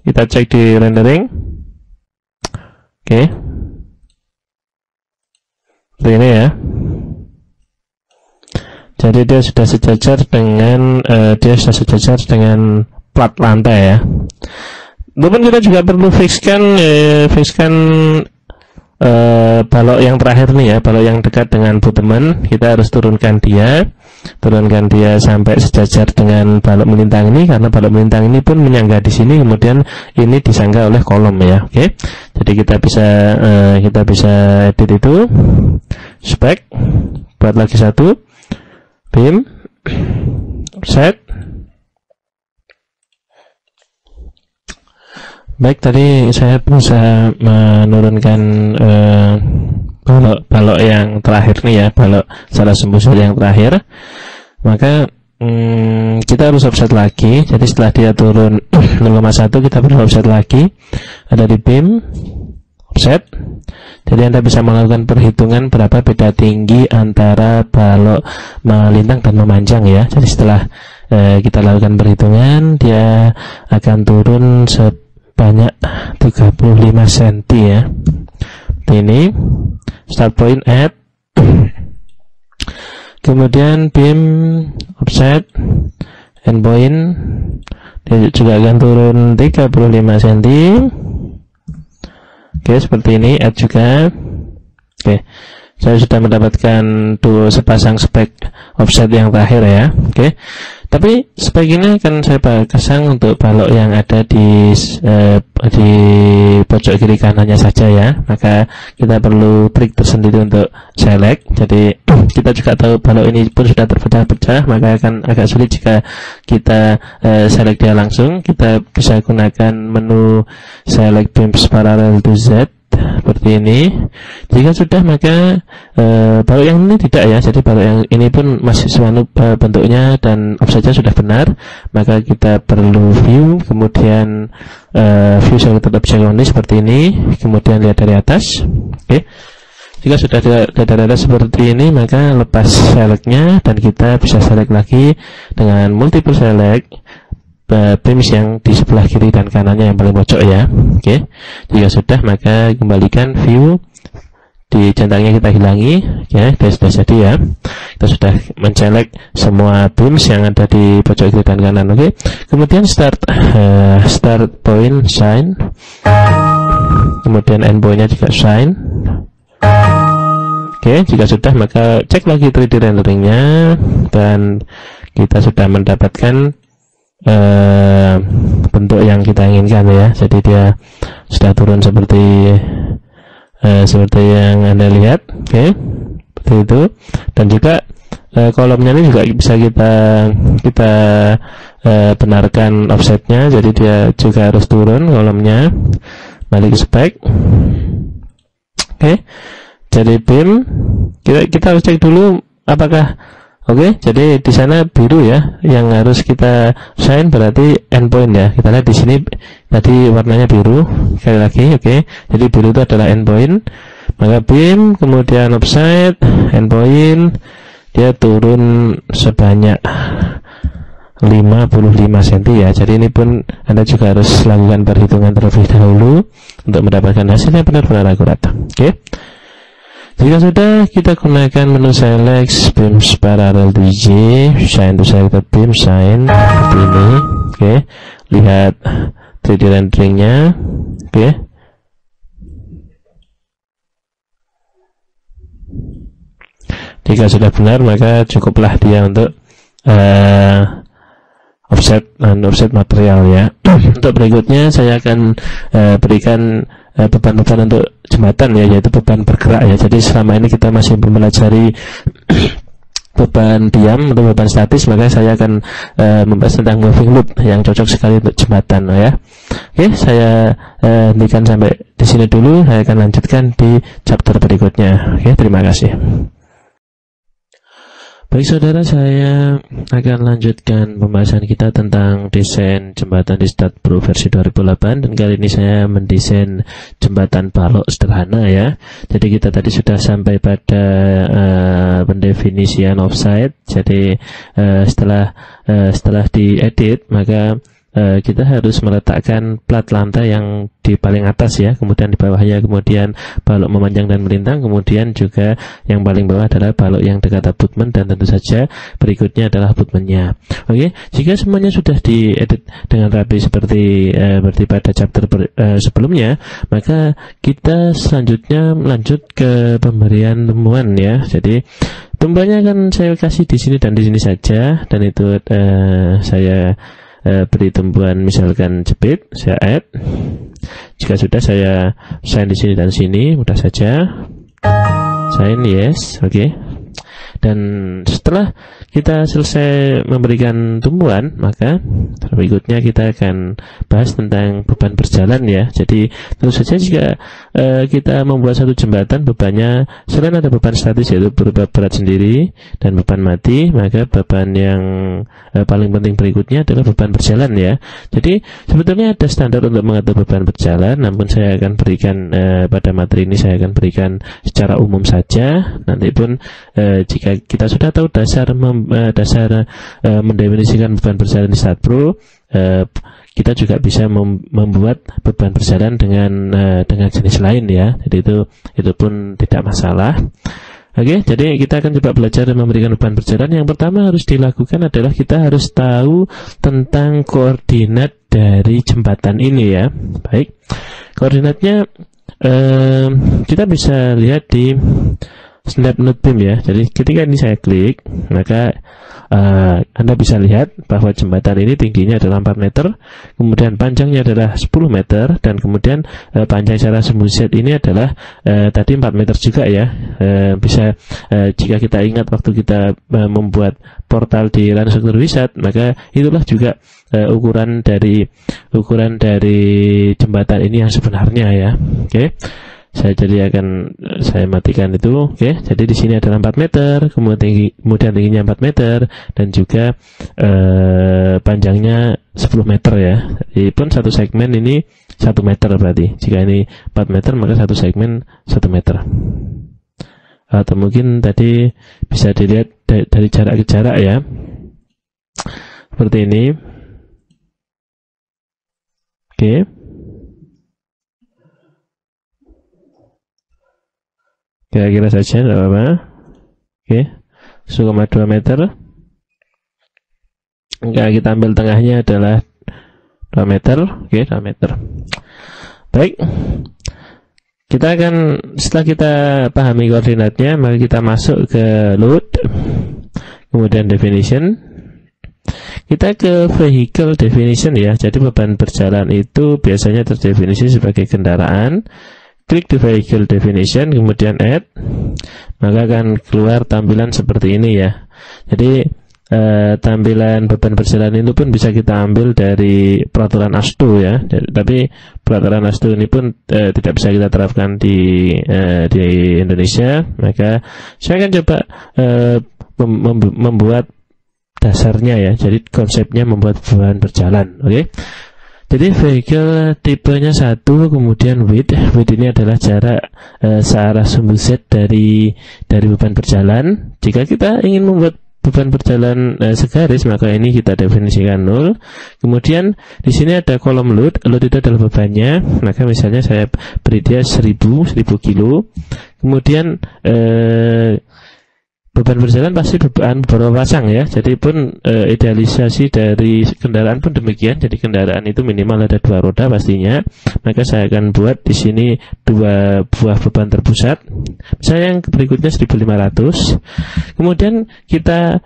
Kita cek di rendering. Oke. Seperti ini ya. Jadi dia sudah sejajar dengan plat lantai ya. Namun kita juga perlu fixkan balok yang terakhir nih ya, balok yang dekat dengan bottoman. Kita harus turunkan dia sampai sejajar dengan balok melintang ini, karena balok melintang ini pun menyangga di sini, kemudian ini disangga oleh kolom ya. Oke. Jadi kita bisa edit itu, spek, buat lagi satu, beam, offset. Baik, tadi saya berusaha menurunkan balok yang terakhir nih ya, balok salah sembusur yang terakhir. Maka kita harus offset lagi. Jadi setelah dia turun 0,1 kita perlu offset lagi. Ada di beam, offset. Jadi Anda bisa melakukan perhitungan berapa beda tinggi antara balok melintang dan memanjang ya. Jadi setelah kita lakukan perhitungan, dia akan turun banyak 35 cm ya. Ini start point at, kemudian beam, offset, end point, dia juga akan turun 35 cm. Oke, seperti ini. Add juga. Oke, saya sudah mendapatkan sepasang spek offset yang terakhir ya. Oke, tapi spek ini akan saya pasang untuk balok yang ada di pojok kiri kanannya saja ya. Maka kita perlu trik tersendiri untuk select. Jadi kita juga tahu balok ini pun sudah terpecah-pecah, maka akan agak sulit jika kita select dia langsung. Kita bisa gunakan menu select beams parallel to Z seperti ini. Jika sudah, maka balok yang ini tidak ya. Jadi balok yang ini pun masih bentuknya dan offsetnya sudah benar. Maka kita perlu view, kemudian view selected object only seperti ini, kemudian lihat dari atas. Oke. Jika sudah dari atas seperti ini, maka lepas selectnya dan kita bisa select lagi dengan multiple select beams yang di sebelah kiri dan kanannya yang paling pojok ya. Oke. Jika sudah, maka kembalikan view, di centangnya kita hilangi ya. Sudah jadi ya. Kita sudah mencelek semua beams yang ada di pojok kiri dan kanan. Oke. Kemudian start point shine, kemudian end point-nya juga shine. Oke. Jika sudah, maka cek lagi 3D renderingnya dan kita sudah mendapatkan bentuk yang kita inginkan ya. Jadi dia sudah turun seperti yang Anda lihat. Oke, seperti itu. Dan juga kolomnya ini juga bisa kita benarkan offsetnya. Jadi dia juga harus turun kolomnya. Balik ke spek. Oke, jadi beam kita harus cek dulu apakah oke. Jadi di sana biru ya, yang harus kita shine berarti endpoint ya. Kita lihat di sini tadi warnanya biru. Sekali lagi, oke. Jadi biru itu adalah endpoint. Maka beam, kemudian offset, endpoint, dia turun sebanyak 55 cm ya. Jadi ini pun Anda juga harus lakukan perhitungan terlebih dahulu untuk mendapatkan hasilnya benar-benar akurat. Oke. Jika sudah, kita gunakan menu select beams parallel to J, shine to selected beam, shine seperti ini. Oke, lihat 3D renderingnya. Oke, jika sudah benar, maka cukuplah dia untuk offset material ya. Untuk berikutnya saya akan berikan beban-beban untuk jembatan ya, yaitu beban bergerak ya. Jadi selama ini kita masih mempelajari beban diam atau beban statis, maka saya akan membahas tentang moving load yang cocok sekali untuk jembatan ya. Oke, saya hentikan sampai di sini dulu. Saya akan lanjutkan di chapter berikutnya. Oke, terima kasih. Baik saudara, saya akan lanjutkan pembahasan kita tentang desain jembatan di Stadpro versi 2008, dan kali ini saya mendesain jembatan balok sederhana ya. Jadi kita tadi sudah sampai pada pendefinisian offside. Jadi setelah diedit, maka kita harus meletakkan plat lantai yang di paling atas ya, kemudian di bawahnya kemudian balok memanjang dan melintang, kemudian juga yang paling bawah adalah balok yang dekat abutment, dan tentu saja berikutnya adalah abutmentnya. Oke, jika semuanya sudah diedit dengan rapi seperti pada chapter sebelumnya, maka kita selanjutnya lanjut ke pemberian tumbuhan ya. Jadi tumbuhannya akan saya kasih di sini dan di sini saja, dan itu saya beri tumbuhan misalkan jepit, saya add. Jika sudah, saya sign di sini dan sini, mudah saja sign yes, oke. Dan setelah kita selesai memberikan tumbuhan, maka berikutnya kita akan bahas tentang beban berjalan ya. Jadi tentu saja jika kita membuat satu jembatan, bebannya selain ada beban statis yaitu berupa berat sendiri dan beban mati, maka beban yang paling penting berikutnya adalah beban berjalan ya. Jadi sebetulnya ada standar untuk mengatur beban berjalan, namun saya akan berikan pada materi ini saya akan berikan secara umum saja. Nanti pun jika kita sudah tahu dasar mendefinisikan beban berjalan di StatPro, kita juga bisa membuat beban berjalan dengan jenis lain ya. Jadi itu pun tidak masalah. Oke, jadi kita akan coba belajar memberikan beban berjalan. Yang pertama harus dilakukan adalah kita harus tahu tentang koordinat dari jembatan ini ya. Baik, koordinatnya kita bisa lihat di Snap Node Beam ya. Jadi ketika ini saya klik, maka Anda bisa lihat bahwa jembatan ini tingginya adalah 4 meter, kemudian panjangnya adalah 10 meter, dan kemudian panjang secara smooth ini adalah tadi 4 meter juga ya. Bisa jika kita ingat waktu kita membuat portal di Runstruktur Wizard, maka itulah juga ukuran dari jembatan ini yang sebenarnya ya. Oke. Saya matikan itu. Oke, jadi di sini adalah 4 meter, kemudian tingginya 4 meter, dan juga panjangnya 10 meter ya. Jadi pun satu segmen ini 1 meter berarti. Jika ini 4 meter, maka satu segmen 1 meter. Atau mungkin tadi bisa dilihat dari jarak ke jarak ya. Seperti ini. Oke. Kira-kira saja, tidak apa-apa. Oke, 1,2 meter. Enggak, kita ambil tengahnya adalah 2 meter. Oke, 2 meter. Baik, setelah kita pahami koordinatnya, maka kita masuk ke load, kemudian definition. Kita ke vehicle definition ya. Jadi beban berjalan itu biasanya terdefinisi sebagai kendaraan. Klik di vehicle definition, kemudian add, maka akan keluar tampilan seperti ini ya. Jadi tampilan beban berjalan itu pun bisa kita ambil dari peraturan ASTO ya. Tapi peraturan ASTO ini pun tidak bisa kita terapkan di Indonesia. Maka saya akan coba membuat dasarnya ya. Jadi konsepnya membuat beban berjalan. Oke. Jadi vehicle tipenya 1, kemudian width ini adalah jarak searah sumbu Z dari beban berjalan. Jika kita ingin membuat beban berjalan segaris, maka ini kita definisikan 0. Kemudian di sini ada kolom load itu adalah bebannya, maka misalnya saya beri dia 1000 kilo. Kemudian beban berjalan pasti beban beberapa pasang ya. Jadi pun idealisasi dari kendaraan pun demikian. Jadi kendaraan itu minimal ada 2 roda pastinya. Maka saya akan buat di sini 2 buah beban terpusat. Misalnya yang berikutnya 1500. Kemudian kita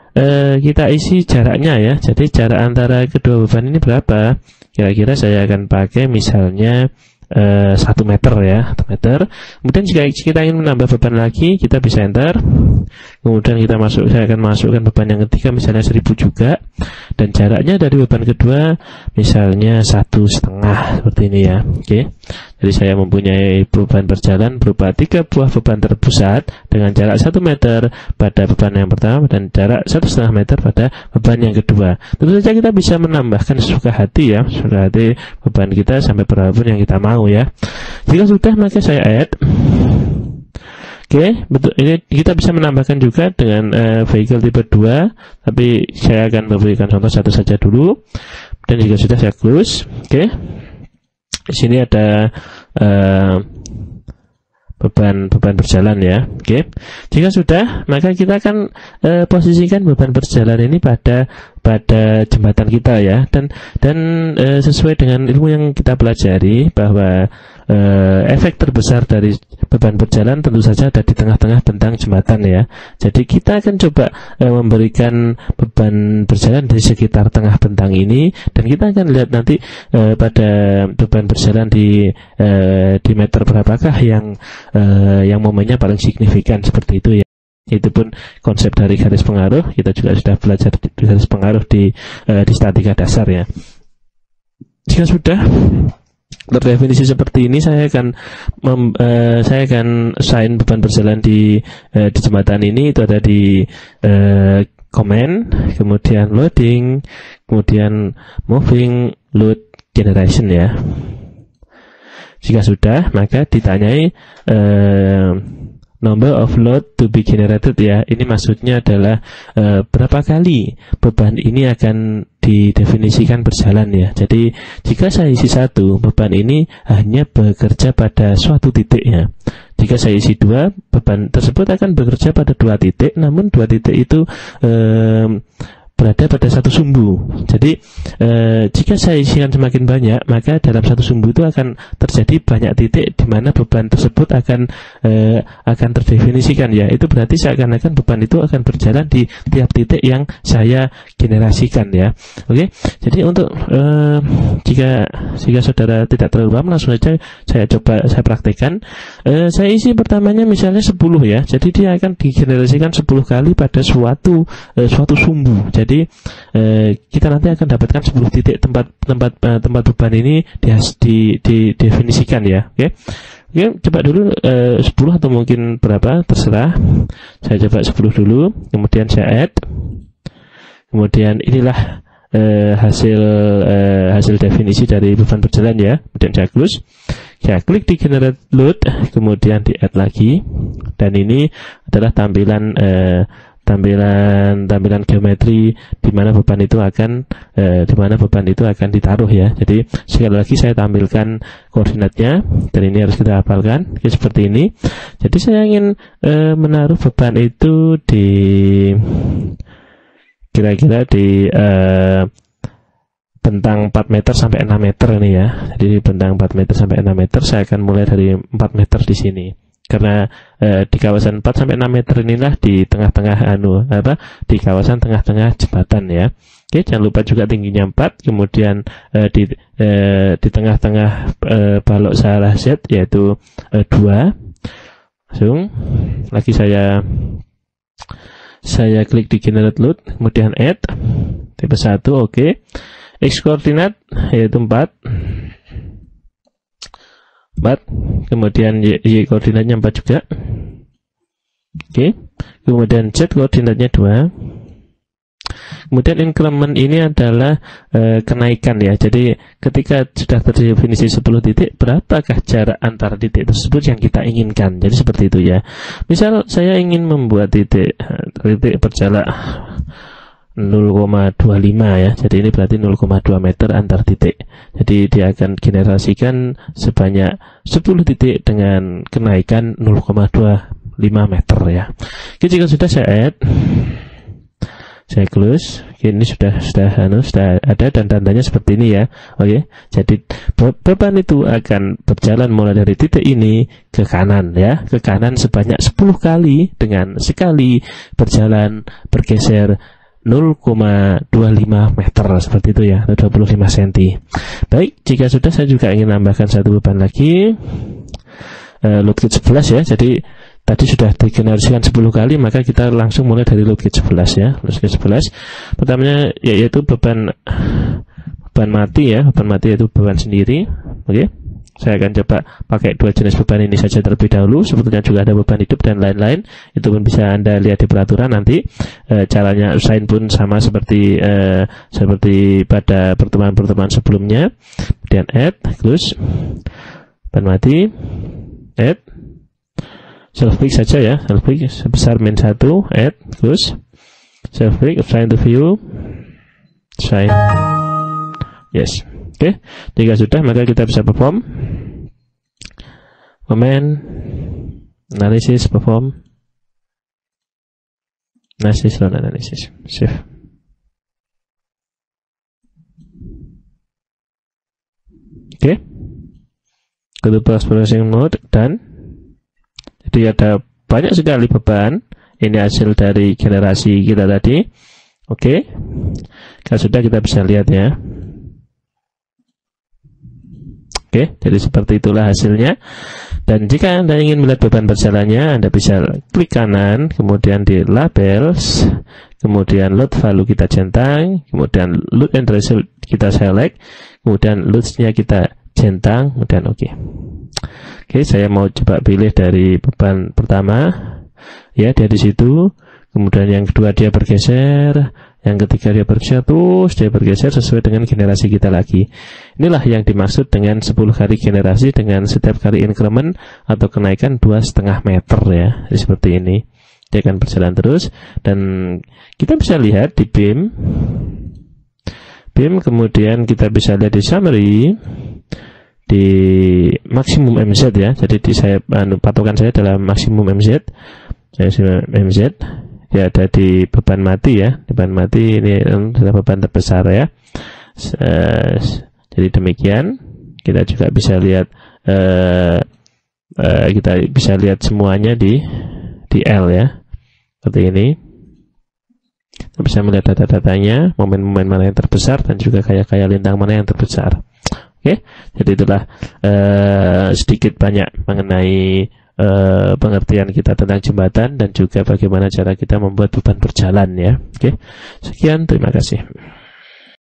isi jaraknya ya. Jadi jarak antara kedua beban ini berapa? Kira-kira saya akan pakai misalnya 1 meter ya, 1 meter. Kemudian jika kita ingin menambah beban lagi, kita bisa enter. Kemudian saya akan masukkan beban yang ketiga, misalnya 1000 juga. Dan jaraknya dari beban kedua misalnya 1,5 seperti ini ya. Oke. Jadi saya mempunyai beban berjalan berupa 3 buah beban terpusat dengan jarak 1 meter pada beban yang pertama dan jarak 1,5 meter pada beban yang kedua. Tentu saja kita bisa menambahkan sesuka hati ya, sesuka hati beban kita sampai berapapun yang kita mau ya. Jika sudah, maka saya add. Oke, betul. Ini kita bisa menambahkan juga dengan vehicle tipe 2, tapi saya akan memberikan contoh satu saja dulu. dan jika sudah saya close. Oke. Di sini ada beban berjalan ya. Oke. Jika sudah, maka kita akan posisikan beban berjalan ini pada jembatan kita ya, dan sesuai dengan ilmu yang kita pelajari bahwa efek terbesar dari beban berjalan tentu saja ada di tengah-tengah bentang jembatan ya. Jadi kita akan coba memberikan beban berjalan di sekitar tengah bentang ini, dan kita akan lihat nanti pada beban berjalan di meter berapakah yang momennya paling signifikan, seperti itu ya. Itu pun konsep dari garis pengaruh, kita juga sudah belajar garis pengaruh di statika dasar ya. Jika sudah terdefinisi seperti ini, saya akan assign beban berjalan di jembatan ini. Itu ada di command, kemudian loading, kemudian moving load generation ya. Jika sudah, maka ditanyai number of load to be generated ya. Ini maksudnya adalah berapa kali beban ini akan didefinisikan berjalan ya. Jadi jika saya isi 1, beban ini hanya bekerja pada suatu titik ya. Jika saya isi 2, beban tersebut akan bekerja pada 2 titik, namun 2 titik itu berada pada satu sumbu. Jadi jika saya isikan semakin banyak, maka dalam satu sumbu itu akan terjadi banyak titik di mana beban tersebut akan terdefinisikan ya. Itu berarti seakan-akan beban itu akan berjalan di tiap titik yang saya generasikan ya. Oke. Jadi untuk jika saudara tidak terlalu paham, langsung saja saya praktekkan. Saya isi pertamanya misalnya 10 ya. Jadi dia akan digenerasikan 10 kali pada suatu sumbu. Jadi kita nanti akan dapatkan 10 titik tempat beban ini didefinisikan ya. Oke, coba dulu 10 atau mungkin berapa, terserah. Saya coba 10 dulu, kemudian saya add, kemudian inilah hasil definisi dari beban berjalan ya. Kemudian saya close, saya klik di generate load, kemudian di add lagi, dan ini adalah tampilan geometri di mana beban itu akan ditaruh ya. Jadi sekali lagi saya tampilkan koordinatnya, dan ini harus kita hafalkan. Oke, seperti ini. Jadi saya ingin menaruh beban itu di kira-kira di bentang 4 meter sampai 6 meter ini ya. Jadi bentang 4 meter sampai 6 meter saya akan mulai dari 4 meter di sini. Karena di kawasan 4 sampai 6 meter inilah di tengah-tengah di kawasan tengah-tengah jembatan ya. Oke, jangan lupa juga tingginya 4, kemudian di tengah-tengah balok salah Z yaitu 2. Langsung lagi saya klik di generate load, kemudian add tipe 1, oke. X koordinat yaitu 4, kemudian Y koordinatnya 4 juga. Oke. Kemudian Z koordinatnya 2. Kemudian increment ini adalah kenaikan ya. Jadi ketika sudah terdefinisi 10 titik, berapakah jarak antara titik tersebut yang kita inginkan. Jadi seperti itu ya. Misal saya ingin membuat titik berjarak 0,25 ya. Jadi ini berarti 0,2 meter antar titik. Jadi dia akan generasikan sebanyak 10 titik dengan kenaikan 0,25 meter ya. Oke, jika sudah saya add, saya close. Oke, ini sudah ada dan tandanya seperti ini ya. Oke. Jadi beban itu akan berjalan mulai dari titik ini ke kanan ya, ke kanan sebanyak 10 kali dengan sekali berjalan bergeser 0,25 meter seperti itu ya, atau 25 cm. Baik, jika sudah saya juga ingin tambahkan satu beban lagi, load gauge 11 ya. Jadi tadi sudah digenerasikan 10 kali, maka kita langsung mulai dari load gauge 11 ya. Load gauge 11 pertamanya yaitu beban mati ya. Beban mati yaitu beban sendiri. Oke. Saya akan coba pakai 2 jenis beban ini saja terlebih dahulu. Sebetulnya juga ada beban hidup dan lain-lain. Itu pun bisa Anda lihat di peraturan nanti. Caranya assign pun sama seperti pada pertemuan-pertemuan sebelumnya. Kemudian add, close, beban mati, add, self pick saja ya, self pick sebesar min 1, add, close, self pick, assign to view, assign, Yes. Oke. Jika sudah, maka kita bisa perform moment analysis, perform analysis, load analysis. Save. Oke. Go to post processing mode, dan jadi ada banyak sekali beban. Ini hasil dari generasi kita tadi. Oke. Kalau sudah, kita bisa lihat ya. Oke, jadi seperti itulah hasilnya. Dan jika Anda ingin melihat beban berjalannya, Anda bisa klik kanan, kemudian di labels, kemudian load value kita centang, kemudian load and result kita select, kemudian loads-nya kita centang, kemudian oke. Oke, saya mau coba pilih dari beban pertama. Ya, dia di situ. Kemudian yang kedua dia bergeser, yang ketiga dia bergeser, terus dia bergeser sesuai dengan generasi kita lagi. Inilah yang dimaksud dengan 10 kali generasi dengan setiap kali increment atau kenaikan 2,5 meter ya. Jadi seperti ini. Dia akan berjalan terus, dan kita bisa lihat di BIM, kemudian kita bisa lihat di summary, di maksimum MZ ya. Jadi patokan saya adalah maksimum MZ. MZ ya, ada di beban mati ya. Beban mati ini adalah beban terbesar ya. Jadi demikian. Kita juga bisa lihat semuanya di L ya, seperti ini. Kita bisa melihat data-datanya, momen-momen mana yang terbesar, dan juga kaya lintang mana yang terbesar. Oke, jadi itulah sedikit banyak mengenai pengertian kita tentang jembatan, dan juga bagaimana cara kita membuat beban berjalan ya. Oke, sekian, terima kasih.